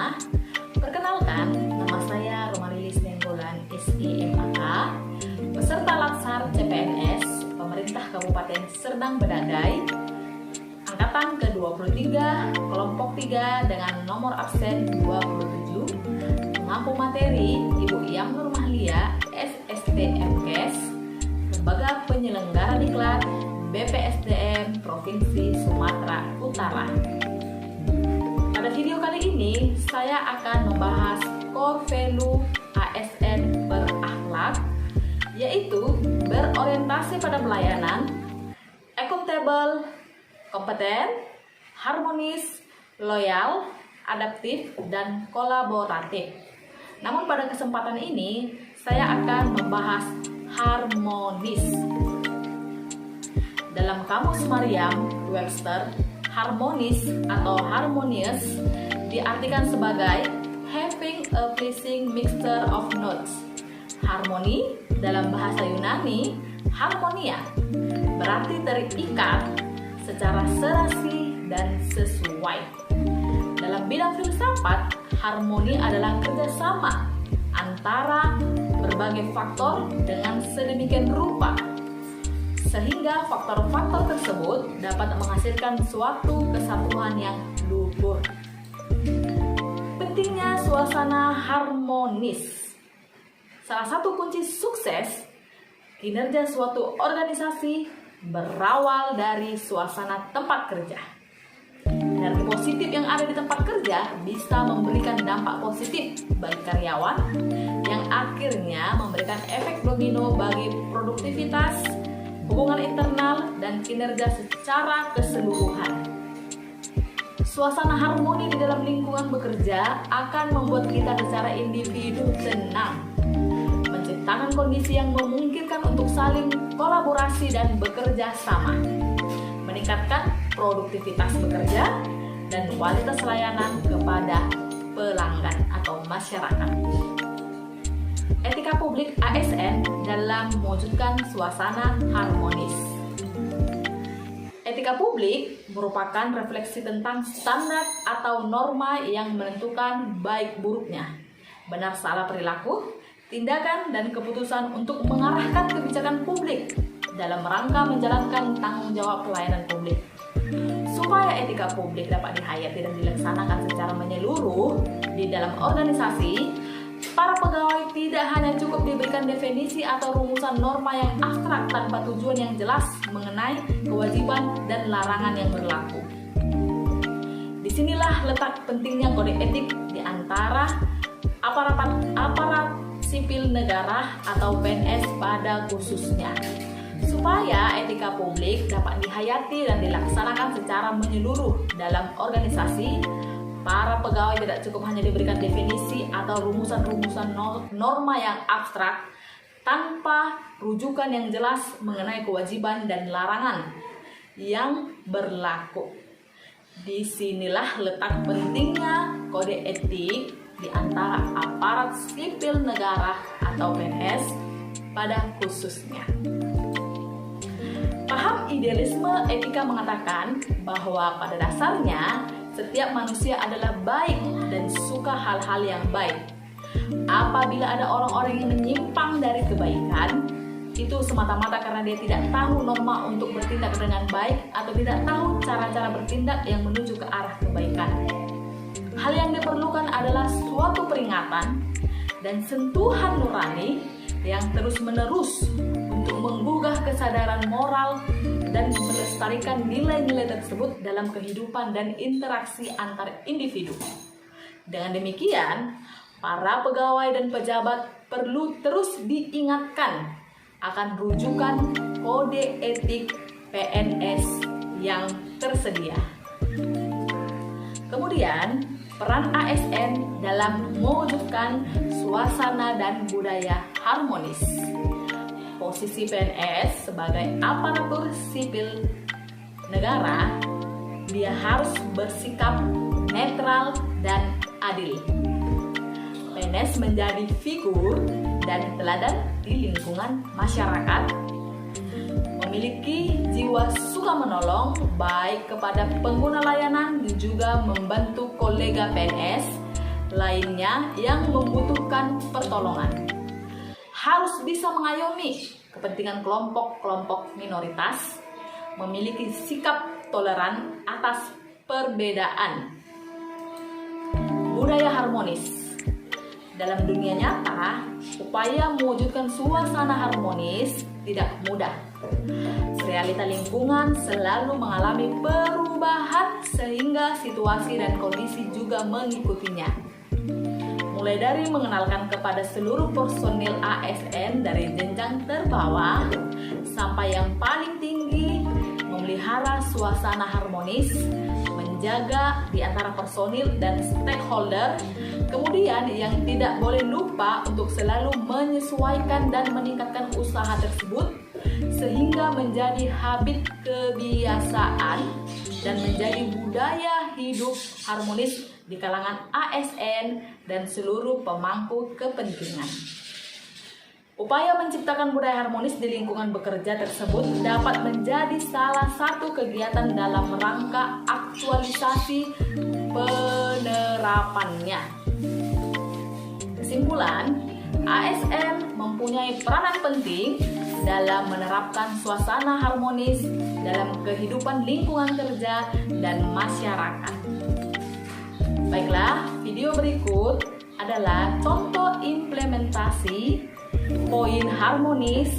semua. Perkenalkan, nama saya Romalilis Nenggolan, SIMAK, peserta Latsar CPNS Pemerintah Kabupaten Serdang Bedagai, angkatan ke-23, kelompok 3 dengan nomor absen 27, pengampu materi Ibu Iyam Nur Mahlia, SSTMKes, Lembaga Penyelenggara Diklat BPSDM Provinsi Sumatera Utara. Pada video kali ini, saya akan membahas core value ASN berakhlak, yaitu berorientasi pada pelayanan, akuntabel, kompeten, harmonis, loyal, adaptif, dan kolaboratif. Namun pada kesempatan ini, saya akan membahas harmonis. Dalam Kamus Merriam-Webster, harmonis atau harmonious diartikan sebagai having a pleasing mixture of notes. Harmoni dalam bahasa Yunani, harmonia, berarti terikat secara serasi dan sesuai. Dalam bidang filsafat, harmoni adalah kerjasama antara berbagai faktor dengan sedemikian rupa sehingga faktor-faktor tersebut dapat menghasilkan suatu kesatuan yang luhur. Pentingnya suasana harmonis. Salah satu kunci sukses kinerja suatu organisasi berawal dari suasana tempat kerja. Energi positif yang ada di tempat kerja bisa memberikan dampak positif bagi karyawan yang akhirnya memberikan efek domino bagi produktivitas, hubungan internal, dan kinerja secara keseluruhan. Suasana harmoni di dalam lingkungan bekerja akan membuat kita secara individu tenang, menciptakan kondisi yang memungkinkan untuk saling kolaborasi dan bekerja sama, meningkatkan produktivitas bekerja dan kualitas layanan kepada pelanggan atau masyarakat. Etika publik ASN dalam mewujudkan suasana harmonis. Etika publik merupakan refleksi tentang standar atau norma yang menentukan baik buruknya, benar salah perilaku, tindakan, dan keputusan untuk mengarahkan kebijakan publik dalam rangka menjalankan tanggung jawab pelayanan publik. Supaya etika publik dapat dihayati dan dilaksanakan secara menyeluruh di dalam organisasi, para pegawai tidak hanya cukup diberikan definisi atau rumusan norma yang abstrak tanpa tujuan yang jelas mengenai kewajiban dan larangan yang berlaku. Disinilah letak pentingnya kode etik di antara aparat sipil negara atau PNS pada khususnya. Supaya etika publik dapat dihayati dan dilaksanakan secara menyeluruh dalam organisasi, para pegawai tidak cukup hanya diberikan definisi atau rumusan-rumusan norma yang abstrak tanpa rujukan yang jelas mengenai kewajiban dan larangan yang berlaku. Disinilah letak pentingnya kode etik di antara aparat sipil negara atau PNS pada khususnya. Paham idealisme etika mengatakan bahwa pada dasarnya setiap manusia adalah baik dan suka hal-hal yang baik. Apabila ada orang-orang yang menyimpang dari kebaikan, itu semata-mata karena dia tidak tahu norma untuk bertindak dengan baik atau tidak tahu cara-cara bertindak yang menuju ke arah kebaikan. Hal yang diperlukan adalah suatu peringatan dan sentuhan nurani yang terus-menerus untuk menggugah kesadaran moral dan melestarikan nilai-nilai tersebut dalam kehidupan dan interaksi antar individu. Dengan demikian, para pegawai dan pejabat perlu terus diingatkan akan rujukan kode etik PNS yang tersedia. Kemudian, peran ASN dalam mewujudkan suasana dan budaya harmonis. Posisi PNS sebagai aparatur sipil negara, dia harus bersikap netral dan adil. PNS menjadi figur dan teladan di lingkungan masyarakat, memiliki jiwa suka menolong baik kepada pengguna layanan dan juga membantu kolega PNS lainnya yang membutuhkan pertolongan. Harus bisa mengayomi kepentingan kelompok-kelompok minoritas, memiliki sikap toleran atas perbedaan. Budaya harmonis. Dalam dunia nyata, upaya mewujudkan suasana harmonis tidak mudah. Realita lingkungan selalu mengalami perubahan sehingga situasi dan kondisi juga mengikutinya. Mulai dari mengenalkan kepada seluruh personil ASN dari jenjang terbawah sampai yang paling tinggi, memelihara suasana harmonis, menjaga di antara personil dan stakeholder. Kemudian yang tidak boleh lupa untuk selalu menyesuaikan dan meningkatkan usaha tersebut sehingga menjadi habit kebiasaan dan menjadi budaya hidup harmonis di kalangan ASN dan seluruh pemangku kepentingan. Upaya menciptakan budaya harmonis di lingkungan bekerja tersebut dapat menjadi salah satu kegiatan dalam rangka aktualisasi penerapannya. Kesimpulan, ASN mempunyai peranan penting dalam menerapkan suasana harmonis dalam kehidupan lingkungan kerja dan masyarakat. Baiklah, video berikut adalah contoh implementasi poin harmonis